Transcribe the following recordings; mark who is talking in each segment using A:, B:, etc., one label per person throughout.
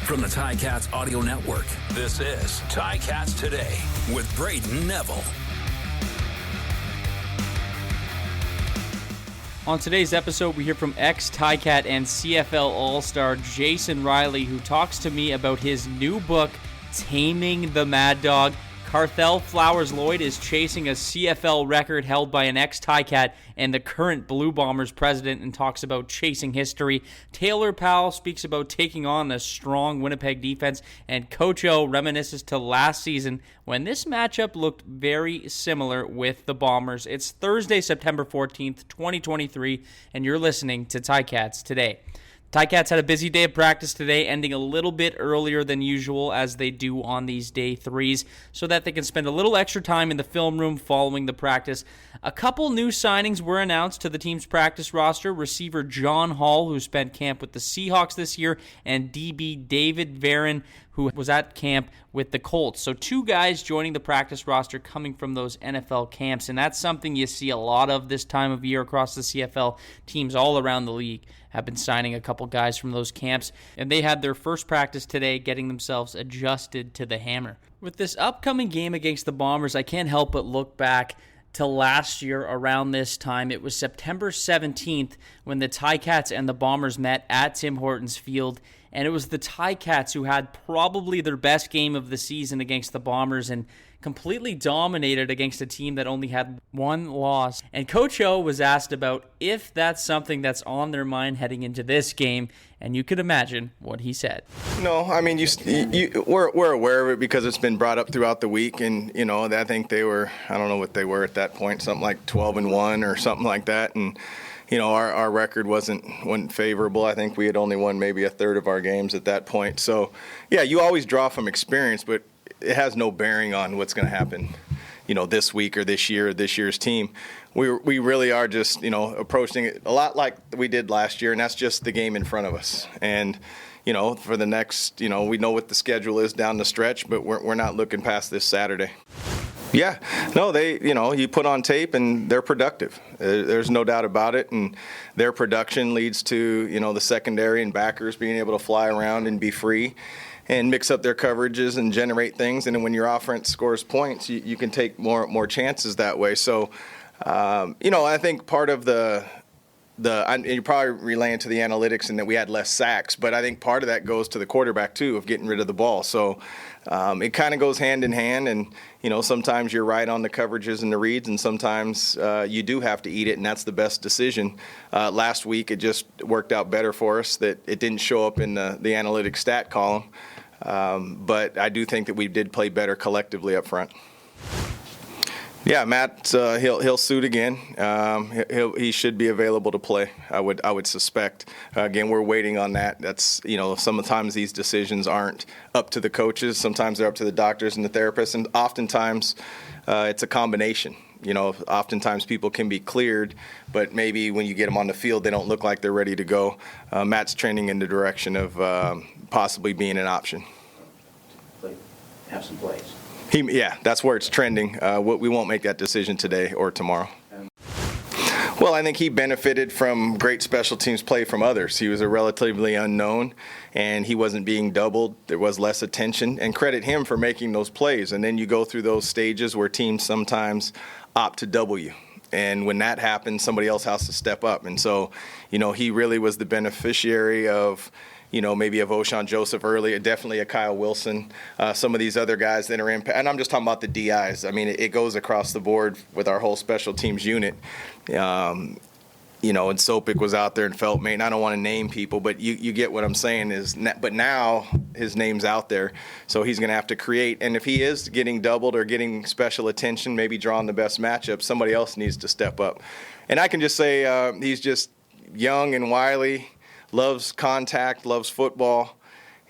A: From the Ticats Audio Network, this is Ticats Today with Braden Neville.
B: On today's episode, we hear from ex-Ticat and CFL All-Star Jason Riley, who talks to me about his new book, Taming the Mad Dog. Carthell Flowers-Lloyd is chasing a CFL record held by an ex-Ticat and the current Blue Bombers president and talks about chasing history. Taylor Powell speaks about taking on a strong Winnipeg defense, and Coach O reminisces to last season when this matchup looked very similar with the Bombers. It's Thursday, September 14th, 2023, and you're listening to Ticats Today. Ticats had a busy day of practice today, ending a little bit earlier than usual as they do on these day threes, so that they can spend a little extra time in the film room following the practice. A couple new signings were announced to the team's practice roster. Receiver John Hall, who spent camp with the Seahawks this year, and DB David Varon, who was at camp with the Colts. So two guys joining the practice roster coming from those NFL camps, and that's something you see a lot of this time of year across the CFL. Teams all around the league have been signing a couple guys from those camps, and they had their first practice today getting themselves adjusted to the hammer. With this upcoming game against the Bombers, I can't help but look back to last year around this time. It was September 17th when the Ticats and the Bombers met at Tim Hortons Field, and it was the Ticats who had probably their best game of the season against the Bombers and completely dominated against a team that only had one loss. And Coach O was asked about if that's something that's on their mind heading into this game, and you could imagine what he said.
C: No, I mean, we're aware of it because it's been brought up throughout the week, and I think they were, I don't know what they were at that point, something like 12-1 or something like that, and our record wasn't favorable. I think we had only won maybe a third of our games at that point. So, yeah, you always draw from experience, but it has no bearing on what's going to happen, this week or this year or this year's team. We really are just, approaching it a lot like we did last year, and that's just the game in front of us. And, for the next, we know what the schedule is down the stretch, but we're not looking past this Saturday. Yeah, no, they, you put on tape and they're productive. There's no doubt about it. And their production leads to, the secondary and backers being able to fly around and be free and mix up their coverages and generate things. And then when your offense scores points, you can take more chances that way. So, I think part of you're probably relaying to the analytics and that we had less sacks, but I think part of that goes to the quarterback too, of getting rid of the ball. So it kind of goes hand in hand, and sometimes you're right on the coverages and the reads, and sometimes you do have to eat it, and that's the best decision. Last week it just worked out better for us that it didn't show up in the analytics stat column, but I do think that we did play better collectively up front. Yeah, Matt, he'll suit again. He should be available to play, I would suspect. Again, we're waiting on that. That's, sometimes these decisions aren't up to the coaches. Sometimes they're up to the doctors and the therapists, and oftentimes it's a combination. Oftentimes people can be cleared, but maybe when you get them on the field, they don't look like they're ready to go. Matt's trending in the direction of possibly being an option.
D: Have some plays.
C: That's where it's trending. We won't make that decision today or tomorrow. Well, I think he benefited from great special teams play from others. He was a relatively unknown, and he wasn't being doubled. There was less attention, and credit him for making those plays. And then you go through those stages where teams sometimes opt to double you. And when that happens, somebody else has to step up. And so, he really was the beneficiary of maybe a Voshan Joseph early, definitely a Kyle Wilson, some of these other guys that are in, and I'm just talking about the DIs. I mean, it goes across the board with our whole special teams unit. And Sopik was out there and Feltmate, and I don't want to name people, but you get what I'm saying but now his name's out there, so he's going to have to create, and if he is getting doubled or getting special attention, maybe drawing the best matchup, somebody else needs to step up. And I can just say he's just young and wily, loves contact, loves football,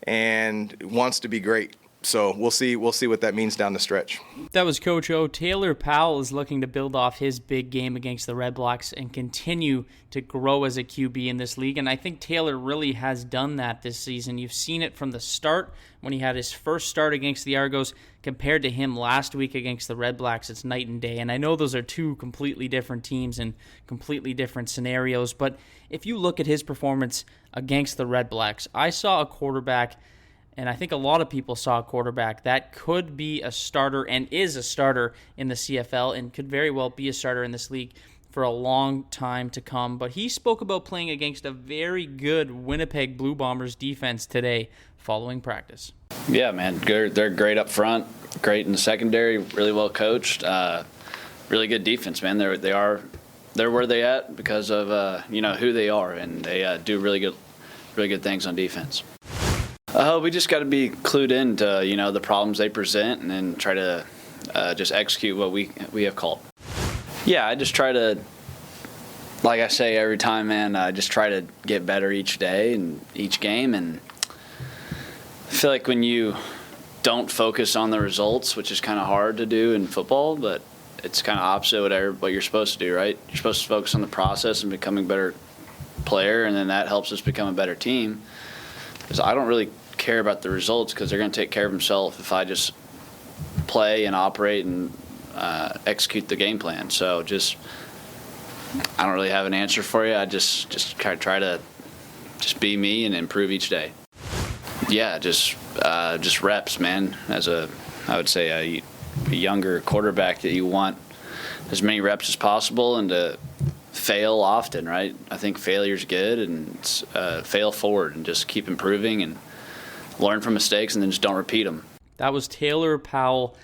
C: and wants to be great. So we'll see what that means down the stretch.
B: That was Coach O. Taylor Powell is looking to build off his big game against the Red Blacks and continue to grow as a QB in this league. And I think Taylor really has done that this season. You've seen it from the start when he had his first start against the Argos compared to him last week against the Red Blacks. It's night and day. And I know those are two completely different teams and completely different scenarios. But if you look at his performance against the Red Blacks, I saw a quarterback And I think a lot of people saw a quarterback that could be a starter and is a starter in the CFL and could very well be a starter in this league for a long time to come. But he spoke about playing against a very good Winnipeg Blue Bombers defense today following practice.
E: Yeah, man, they're great up front, great in the secondary, really well coached, really good defense, man. They're where they at because of who they are, and they do really good things on defense. We just got to be clued in to the problems they present, and then try to just execute what we have called. Yeah, I just try to, like I say every time, man, I just try to get better each day and each game. And I feel like when you don't focus on the results, which is kind of hard to do in football, but it's kind of opposite what you're supposed to do, right? You're supposed to focus on the process and becoming a better player, and then that helps us become a better team. Because I don't really care about the results because they're going to take care of themselves if I just play and operate and execute the game plan. So I don't really have an answer for you. I just try to just be me and improve each day. Yeah, just reps, man. I would say a younger quarterback, that you want as many reps as possible and to fail often, right? I think failure's good, and fail forward and just keep improving and learn from mistakes and then just don't repeat them.
B: That was Taylor Powell.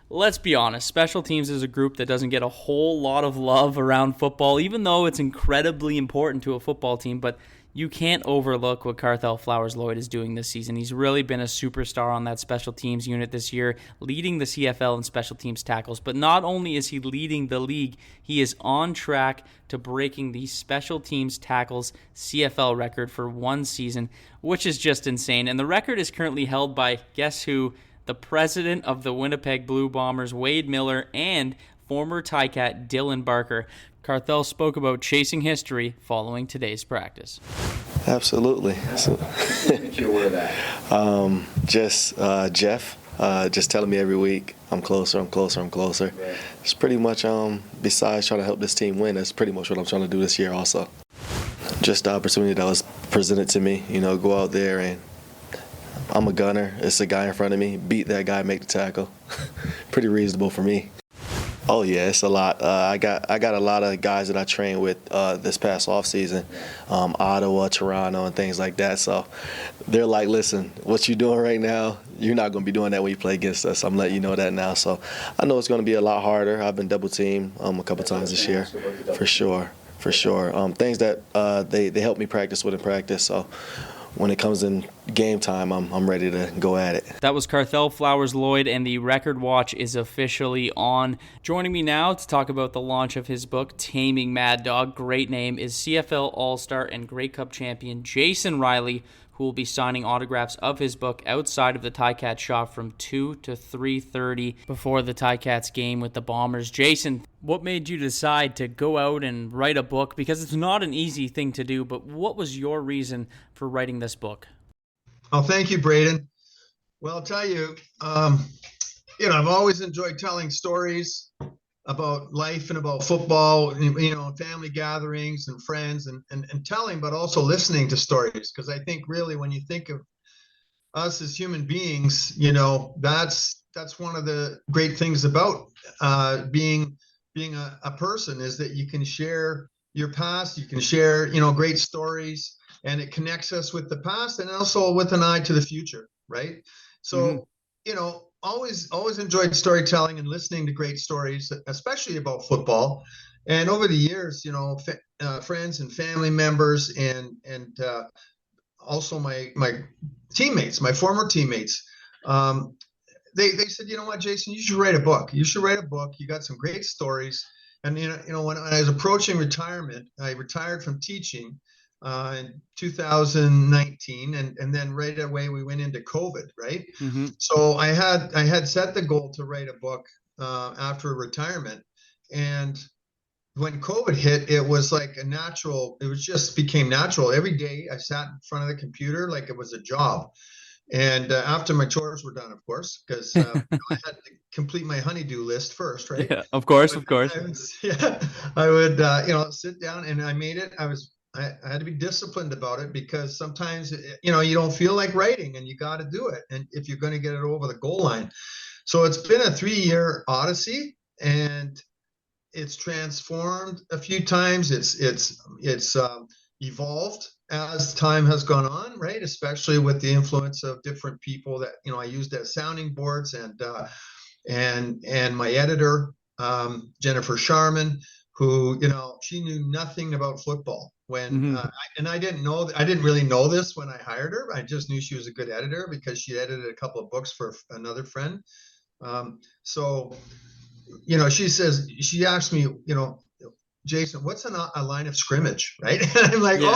B: Let's be honest, special teams is a group that doesn't get a whole lot of love around football, even though it's incredibly important to a football team. But you can't overlook what Carthell Flowers-Lloyd is doing this season. He's really been a superstar on that special teams unit this year, leading the CFL in special teams tackles. But not only is he leading the league, he is on track to breaking the special teams tackles CFL record for one season, which is just insane. And the record is currently held by, guess who? The president of the Winnipeg Blue Bombers, Wade Miller, and former Ticat Dylan Barker. Carthell spoke about chasing history following today's practice.
F: Absolutely. So,
D: Get your word of that.
F: Jeff, just telling me every week, I'm closer. Right. It's pretty much, besides trying to help this team win, that's pretty much what I'm trying to do this year also. Just the opportunity that was presented to me, go out there and I'm a gunner. It's a guy in front of me. Beat that guy, make the tackle. Pretty reasonable for me. Oh yeah, it's a lot. I got a lot of guys that I trained with this past off season, Ottawa, Toronto, and things like that. So they're like, "Listen, what you're doing right now, you're not going to be doing that when you play against us. I'm letting you know that now." So I know it's going to be a lot harder. I've been double teamed a couple times this year, for sure. Things that they help me practice with in practice. So when it comes in game time, I'm ready to go at it.
B: That was Carthell Flowers-Lloyd, and the record watch is officially on. Joining me now to talk about the launch of his book, Taming Mad Dog, great name, is CFL All-Star and Grey Cup champion Jason Riley, who will be signing autographs of his book outside of the Ticat shop from 2 to 3:30 before the Ticats game with the Bombers. Jason, what made you decide to go out and write a book? Because it's not an easy thing to do, but what was your reason for writing this book?
G: Oh, thank you, Braden. Well, I'll tell you, I've always enjoyed telling stories about life and about football, family gatherings and friends and telling, but also listening to stories. Because I think really when you think of us as human beings, that's one of the great things about being a person, is that you can share your past, you can share, great stories, and it connects us with the past and also with an eye to the future, right? So, always enjoyed storytelling and listening to great stories, especially about football. And over the years, friends and family members and also my teammates, my former teammates, they said, you know what, Jason, you should write a book. You got some great stories. And, when I was approaching retirement, I retired from teaching in 2019, and then right away we went into COVID, right? Mm-hmm. So I had set the goal to write a book after retirement, and when COVID hit, it was like just became natural. Every day I sat in front of the computer like it was a job. And after my chores were done, of course, because I had to complete my honeydew list first, right?
B: Yeah, of course.
G: I would sit down, and I made it. I I had to be disciplined about it, because sometimes, you know, you don't feel like writing and you got to do it. And if you're going to get it over the goal line. So it's been a 3-year odyssey, and it's transformed a few times. It's evolved as time has gone on, right? Especially with the influence of different people that, you know, I used as sounding boards, and my editor, Jennifer Sharman, who, you know, she knew nothing about football when, I didn't really know this when I hired her. I just knew she was a good editor because she edited a couple of books for another friend. So, you know, she asked me, you know, Jason, what's a line of scrimmage, right? And I'm like, maybe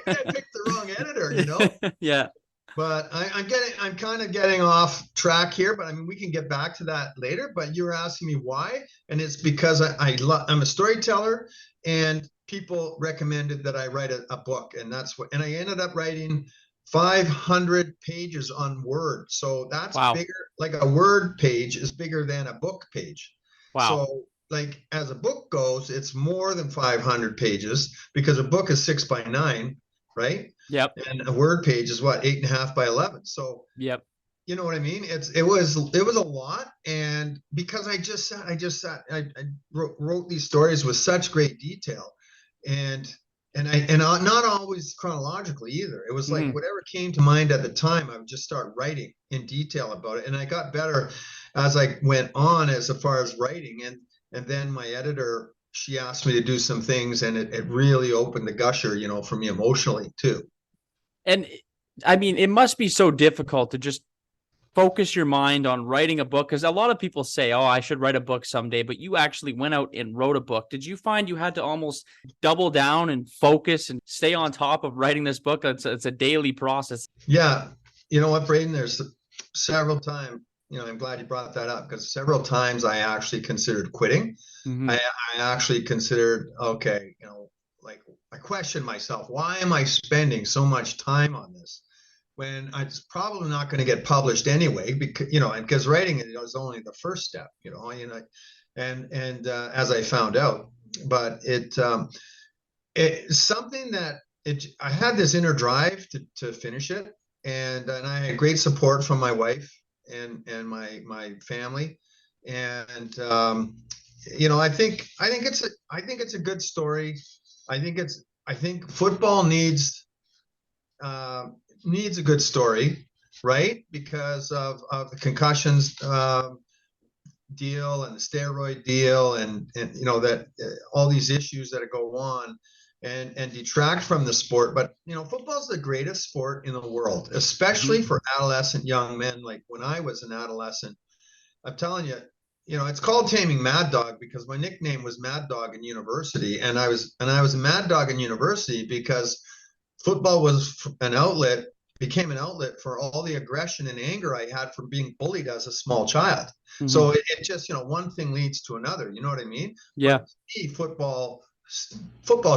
G: I picked the wrong editor, you know?
B: Yeah.
G: But I'm kind of getting off track here, but I mean, we can get back to that later. But you were asking me why, and it's because I'm a storyteller, and people recommended that I write a book, and and I ended up writing 500 pages on Word. So that's bigger. Like a Word page is bigger than a book page.
B: Wow.
G: So like as a book goes, it's more than 500 pages, because a book is 6 by 9, right?
B: Yep.
G: And a Word page is what, 8.5 by 11. So
B: yep.
G: You know what I mean? It was a lot, and because I wrote these stories with such great detail, and not always chronologically either. It was like whatever came to mind at the time, I would just start writing in detail about it, and I got better as I went on as far as writing, and then my editor, she asked me to do some things, and it really opened the gusher, you know, for me emotionally too.
B: And I mean, it must be so difficult to just focus your mind on writing a book, because a lot of people say, oh, I should write a book someday, but you actually went out and wrote a book. Did you find you had to almost double down and focus and stay on top of writing this book? It's a daily process.
G: Yeah. You know what, Braden, there's several times, you know, I'm glad you brought that up, because several times I actually considered quitting. I actually considered, okay, you know, like I questioned myself, why am I spending so much time on this when it's probably not going to get published anyway? Because writing it is only the first step, and as I found out, but it's something that I had this inner drive to finish it, and I had great support from my wife and my family, and I think it's a good story. I think football needs a good story, right? Because of the concussions deal and the steroid deal, and that all these issues that go on and detract from the sport. But football is the greatest sport in the world, especially for adolescent young men. Like when I was an adolescent, I'm telling you, it's called Taming Mad Dog because my nickname was Mad Dog in university, and I was a Mad Dog in university because football was became an outlet for all the aggression and anger I had from being bullied as a small child. So it just, one thing leads to another. You know what I mean?
B: Yeah.
G: Football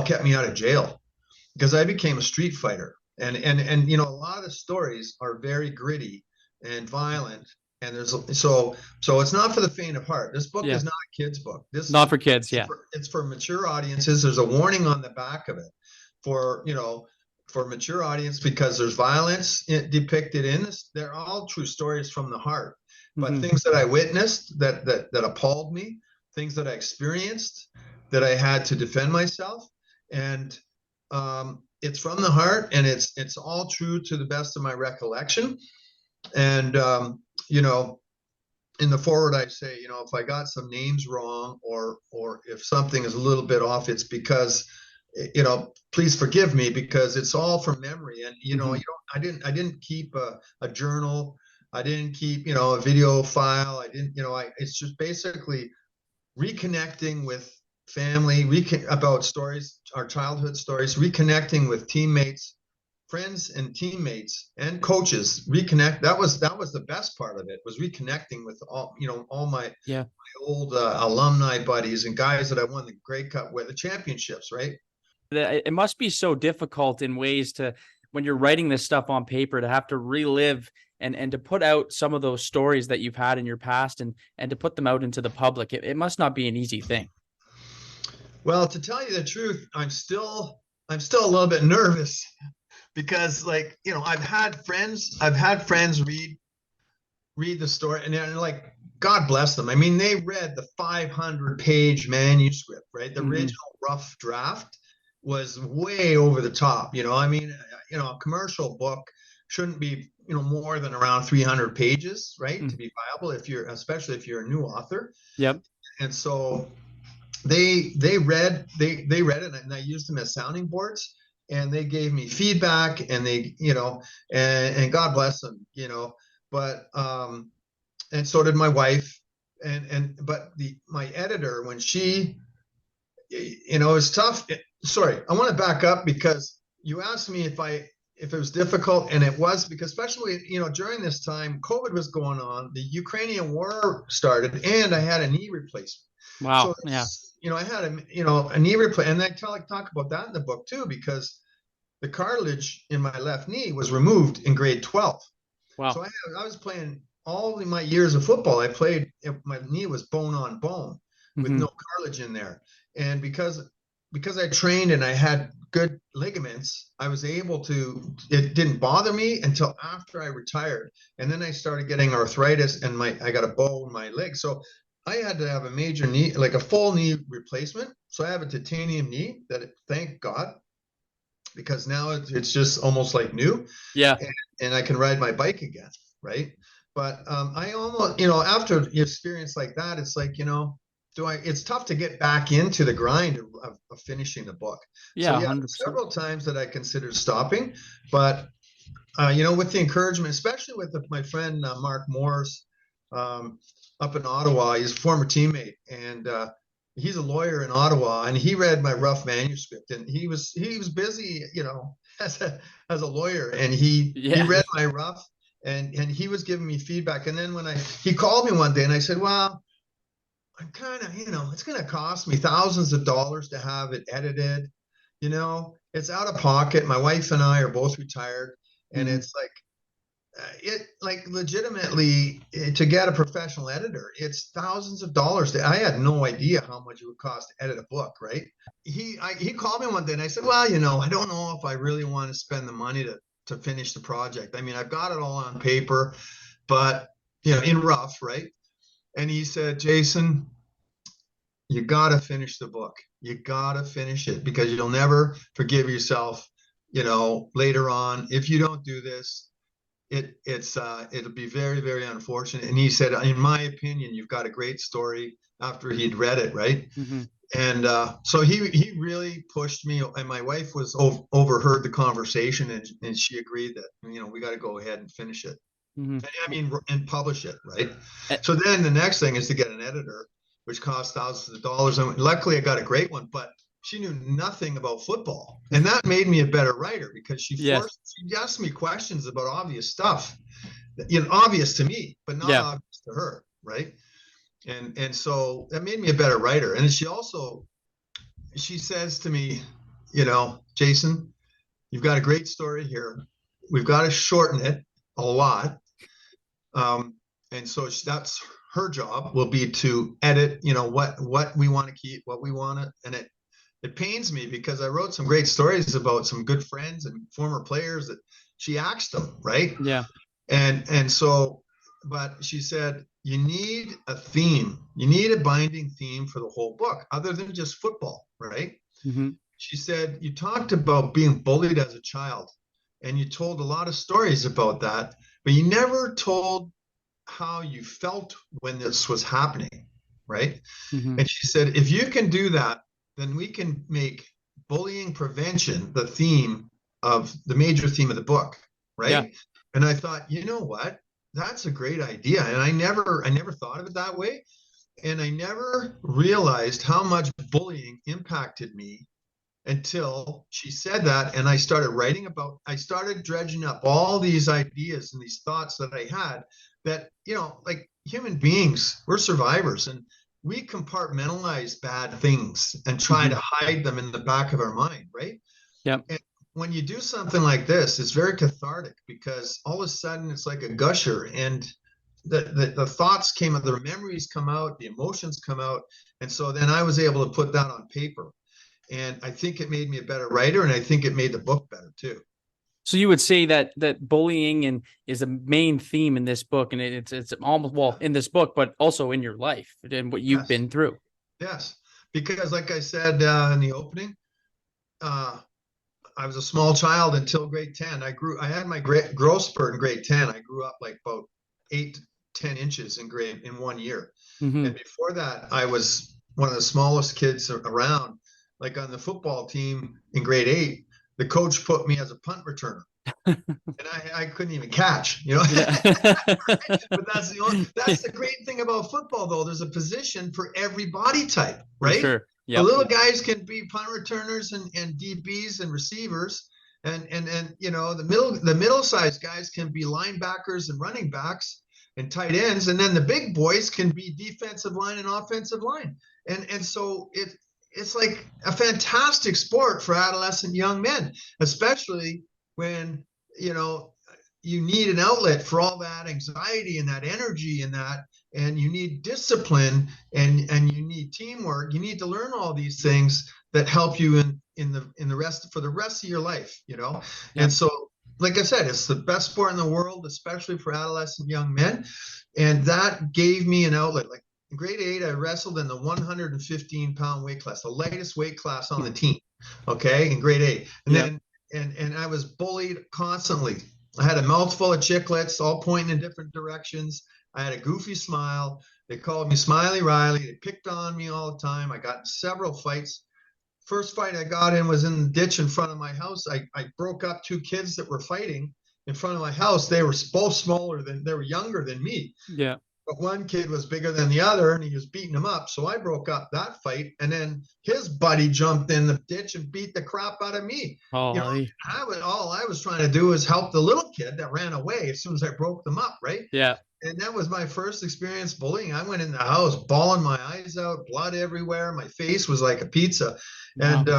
G: kept me out of jail because I became a street fighter, and a lot of the stories are very gritty and violent. And so it's not for the faint of heart. This book is not a kid's book. This
B: not for kids.
G: It's for mature audiences. There's a warning on the back of it for mature audience because there's violence depicted in this. They're all true stories from the heart, but things that I witnessed that appalled me, things that I experienced that I had to defend myself, and it's from the heart, and it's all true to the best of my recollection. And in the forward, I say, if I got some names wrong or if something is a little bit off, it's because, please forgive me because it's all from memory. And, I didn't keep a journal. I didn't keep, a video file. I didn't, it's just basically reconnecting with family, about stories, our childhood stories, reconnecting with teammates, friends and teammates and coaches. That was the best part of it, was reconnecting with all my old alumni buddies and guys that I won the Grey Cup with, the championships, right?
B: It must be so difficult in ways when you're writing this stuff on paper, to have to relive and to put out some of those stories that you've had in your past and to put them out into the public. It must not be an easy thing.
G: Well, to tell you the truth, I'm still a little bit nervous because, like, I've had friends read the story, and they're like, God bless them. I mean, they read the 500-page manuscript, right? The original rough draft was way over the top. I mean, a commercial book shouldn't be, more than around 300 pages, right? To be viable, especially if you're a new author.
B: Yep.
G: And so they read it, and I used them as sounding boards, and they gave me feedback, and they, and God bless them, but and so did my wife, but my editor, when she, it's tough. Sorry, I want to back up because you asked me if it was difficult, and it was, because especially, during this time, COVID was going on, the Ukrainian war started, and I had a knee replacement.
B: Wow.
G: So,
B: yeah.
G: I had a knee replacement, and I talk about that in the book too, because the cartilage in my left knee was removed in grade 12.
B: Wow.
G: So I was playing all of my years of football. I played, my knee was bone on bone with no cartilage in there. And because I trained and I had good ligaments, I was able to, it didn't bother me until after I retired. And then I started getting arthritis, and I got a bow in my leg. So I had to have a major knee, like a full knee replacement. So I have a titanium knee thank God, because now it's just almost like new.
B: Yeah.
G: And I can ride my bike again, right? But I almost, after an experience like that, it's like, it's tough to get back into the grind of finishing the book.
B: Yeah,
G: so,
B: 100%.
G: Several times that I considered stopping, but with the encouragement, especially with my friend Mark Morris up in Ottawa. He's a former teammate, and he's a lawyer in Ottawa, and he read my rough manuscript, and he was busy, as a lawyer, and he read my rough, and he was giving me feedback. And then when he called me one day, and I said, well, I'm kind of, it's going to cost me thousands of dollars to have it edited. It's out of pocket. My wife and I are both retired, and it's like, legitimately, to get a professional editor, it's thousands of dollars. I had no idea how much it would cost to edit a book, right? He called me one day, and I said, well, I don't know if I really want to spend the money to finish the project. I mean, I've got it all on paper, but in rough, right? And he said, Jason, you got to finish the book. You got to finish it, because you'll never forgive yourself, later on. If you don't do this, it'll be very, very unfortunate. And he said, in my opinion, you've got a great story, after he'd read it, right? And so he really pushed me, and my wife was overheard the conversation, and she agreed that, we got to go ahead and finish it. And publish it, right? So then the next thing is to get an editor, which costs thousands of dollars. And luckily I got a great one, but she knew nothing about football. And that made me a better writer, because she asked me questions about obvious stuff, obvious to me, but not obvious to her, right? And so that made me a better writer. And she says to me, Jason, you've got a great story here. We've got to shorten it a lot. And so that's her job, will be to edit, what we want to keep, what we want to, and it pains me, because I wrote some great stories about some good friends and former players that she axed them, right?
B: Yeah.
G: And so, but she said, you need a theme. You need a binding theme for the whole book, other than just football, right? She said, you talked about being bullied as a child, and you told a lot of stories about that, but you never told how you felt when this was happening, right? And she said, if you can do that, then we can make bullying prevention the major theme of the book, right? Yeah. And I thought, you know what? That's a great idea. And I never thought of it that way. And I never realized how much bullying impacted me until she said that. And I started dredging up all these ideas and these thoughts that I had, that, like human beings, we're survivors, and we compartmentalize bad things and try to hide them in the back of our mind, right?
B: Yeah.
G: And when you do something like this, it's very cathartic, because all of a sudden it's like a gusher, and the thoughts the memories come out, the emotions come out. And so then I was able to put that on paper. And I think it made me a better writer, and I think it made the book better too.
B: So you would say that bullying and is a main theme in this book, and it's almost, well, in this book, but also in your life and what you've been through.
G: Yes, because like I said in the opening, I was a small child until grade 10. I had my growth spurt in grade 10. I grew up like about 8 to 10 inches in 1 year.
B: Mm-hmm.
G: And before that, I was one of the smallest kids around. Like on the football team in grade 8, the coach put me as a punt returner. And I couldn't even catch, you know.
B: Yeah.
G: But that's the great thing about football, though. There's a position for every body type, right?
B: For sure. Yep.
G: The little guys can be punt returners and DBs and receivers, and you know, the middle-sized guys can be linebackers and running backs and tight ends, and then the big boys can be defensive line and offensive line. And so it's like a fantastic sport for adolescent young men, especially when, you know, you need an outlet for all that anxiety and that energy and you need discipline and you need teamwork. You need to learn all these things that help you in the rest of your life, you know. Yeah. And so, like I said, it's the best sport in the world, especially for adolescent young men. And that gave me an outlet. Like in grade 8, I wrestled in the 115-pound weight class, the lightest weight class on the team. Okay, in grade 8, and then and I was bullied constantly. I had a mouthful of chiclets, all pointing in different directions. I had a goofy smile. They called me Smiley Riley. They picked on me all the time. I got in several fights. First fight I got in was in the ditch in front of my house. I broke up 2 kids that were fighting in front of my house. They were both they were younger than me. Yeah. But one kid was bigger than the other, and he was beating him up. So I broke up that fight, and then his buddy jumped in the ditch and beat the crap out of me. Oh, you know, all I was trying to do was help the little kid that ran away as soon as I broke them up, right? Yeah. And that was my first experience bullying. I went in the house bawling my eyes out, blood everywhere. My face was like a pizza. Wow. And,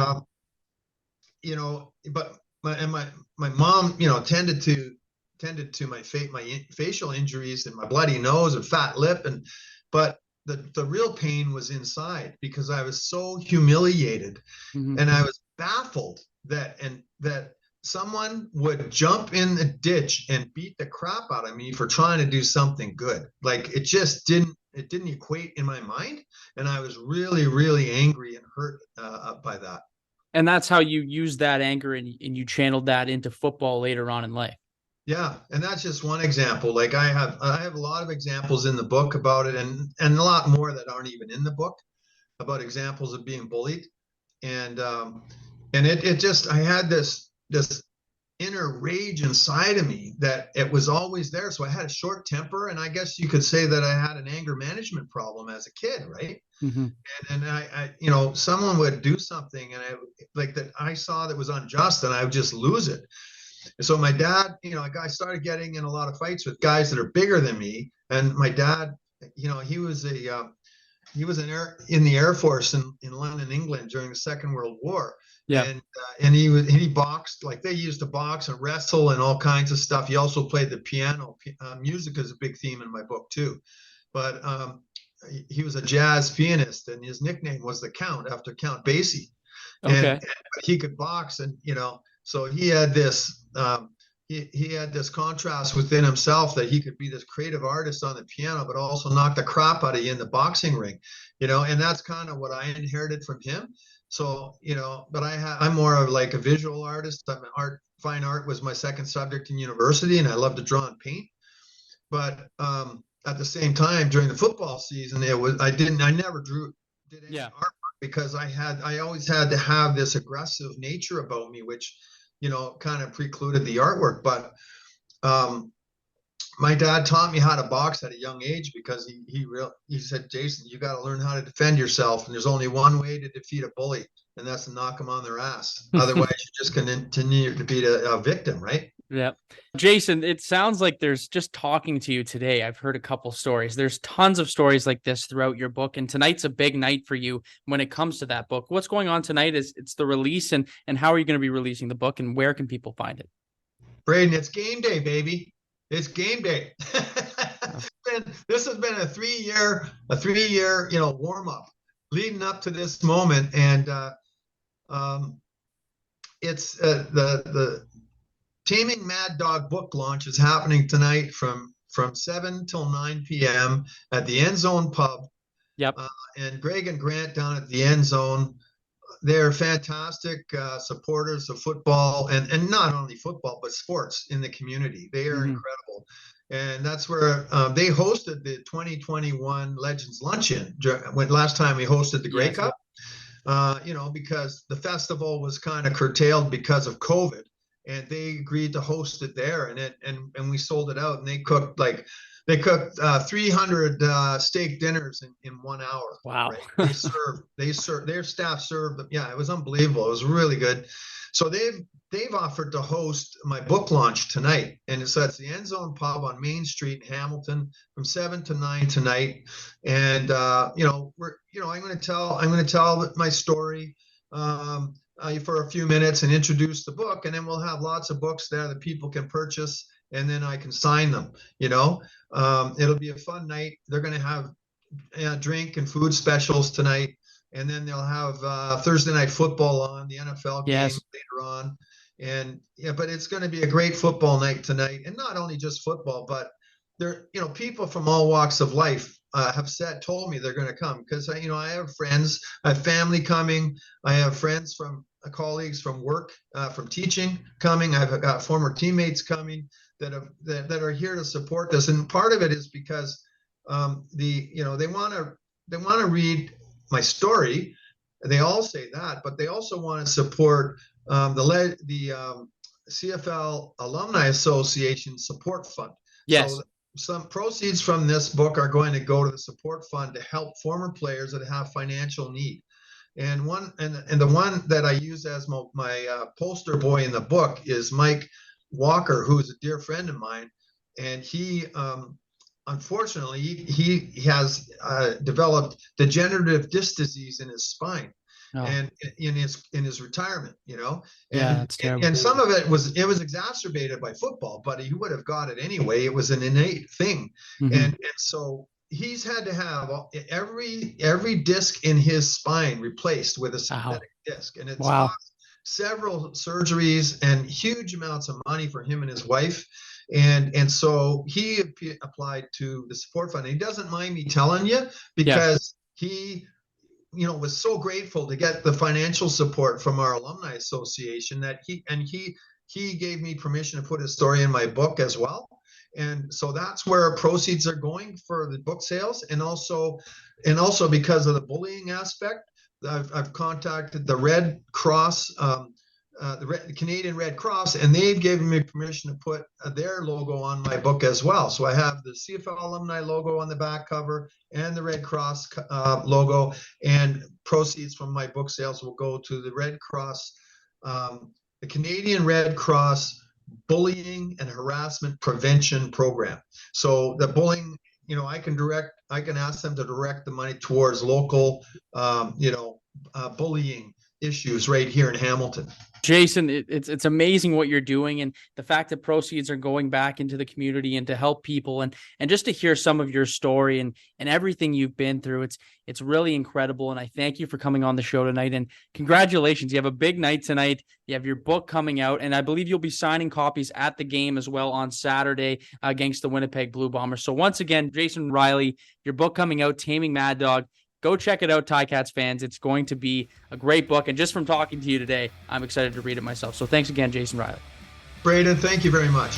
G: you know, but my mom, you know, tended to my facial injuries and my bloody nose and fat lip, but the real pain was inside because I was so humiliated. Mm-hmm. And I was baffled that someone would jump in the ditch and beat the crap out of me for trying to do something good. Like it just didn't equate in my mind, and I was really, really angry and hurt by that.
B: And that's how you used that anger and you channeled that into football later on in life.
G: Yeah, and that's just one example. Like I have a lot of examples in the book about it, and a lot more that aren't even in the book about examples of being bullied. And it just, I had this inner rage inside of me that it was always there. So I had a short temper, and I guess you could say that I had an anger management problem as a kid, right? Mm-hmm. And I, you know, someone would do something and I saw that was unjust, and I would just lose it. And so my dad, you know, I started getting in a lot of fights with guys that are bigger than me. And my dad, you know, he was in the Air Force in London, England during the Second World War. Yeah. And he boxed, like they used to box and wrestle and all kinds of stuff. He also played the piano. Music is a big theme in my book too. But he was a jazz pianist, and his nickname was the Count, after Count Basie. Okay. And he could box, and you know, so he had this he had this contrast within himself that he could be this creative artist on the piano, but also knock the crap out of you in the boxing ring, you know. And that's kind of what I inherited from him. So, you know, but I'm more of like a visual artist. Fine art was my second subject in university, and I love to draw and paint. But at the same time, during the football season, I never did any art because I always had to have this aggressive nature about me, which, you know, kind of precluded the artwork. But my dad taught me how to box at a young age because he said, Jason, you got to learn how to defend yourself. And there's only one way to defeat a bully, and that's to knock them on their ass. Otherwise, you're just continue to be a victim, right?
B: Yeah. Jason, it sounds like there's, just talking to you today, I've heard a couple stories. There's tons of stories like this throughout your book, and tonight's a big night for you when it comes to that book. What's going on tonight is it's the release, and how are you going to be releasing the book, and where can people find it?
G: Braden, it's game day, baby. It's game day. This has been a three-year, you know, warm up leading up to this moment. And It's the Taming Mad Dog book launch is happening tonight from 7 till 9 p.m. at the End Zone Pub.
B: Yep.
G: And Greg and Grant down at the End Zone, they're fantastic supporters of football and not only football, but sports in the community. They are incredible. And that's where they hosted the 2021 Legends Luncheon when last time we hosted the Grey Cup, because the festival was kind of curtailed because of COVID. And they agreed to host it there, and we sold it out. And they cooked 300 steak dinners in 1 hour.
B: Wow!
G: Right? Their staff served. Yeah, it was unbelievable. It was really good. So they've offered to host my book launch tonight, and so it's the End Zone Pub on Main Street in Hamilton from 7 to 9 tonight. And I'm going to tell my story. For a few minutes and introduce the book, and then we'll have lots of books there that people can purchase, and then I can sign them. It'll be a fun night. They're going to have drink and food specials tonight, and then they'll have Thursday night football on, the NFL game later on, and but it's going to be a great football night tonight, and not only just football, but there, people from all walks of life have told me they're going to come because I have friends, I have family coming, I have friends from colleagues from work, from teaching coming. I've got former teammates coming that are here to support this, and part of it is because they want to read my story. They all say that, but they also want to support the CFL Alumni Association Support Fund.
B: Yes.
G: So some proceeds from this book are going to go to the support fund to help former players that have financial need. And the one that I use as my poster boy in the book is Mike Walker, who is a dear friend of mine, and he unfortunately he has developed degenerative disc disease in his spine. Oh. And in his retirement,
B: that's terrible.
G: And some of it was exacerbated by football, but he would have got it anyway. It was an innate thing, and so he's had to have every disc in his spine replaced with a synthetic disc, and it's cost several surgeries and huge amounts of money for him and his wife, and so he applied to the support fund. He doesn't mind me telling you because he was so grateful to get the financial support from our alumni association that he gave me permission to put his story in my book as well. And so that's where proceeds are going for the book sales. And also because of the bullying aspect, I've contacted the Red Cross, the Canadian Red Cross, and they've given me permission to put their logo on my book as well. So I have the CFL alumni logo on the back cover and the Red Cross logo, and proceeds from my book sales will go to the Red Cross, the Canadian Red Cross Bullying and Harassment Prevention Program. So the bullying, I can ask them to direct the money towards local, bullying issues right here in Hamilton.
B: Jason, it's amazing what you're doing, and the fact that proceeds are going back into the community and to help people, and just to hear some of your story and everything you've been through. It's really incredible, and I thank you for coming on the show tonight, and congratulations. You have a big night tonight. You have your book coming out, and I believe you'll be signing copies at the game as well on Saturday against the Winnipeg Blue Bombers. So once again, Jason Riley, your book coming out, Taming Mad Dog. Go check it out, Ticats fans. It's going to be a great book. And just from talking to you today, I'm excited to read it myself. So thanks again, Jason Riley.
G: Braden, thank you very much.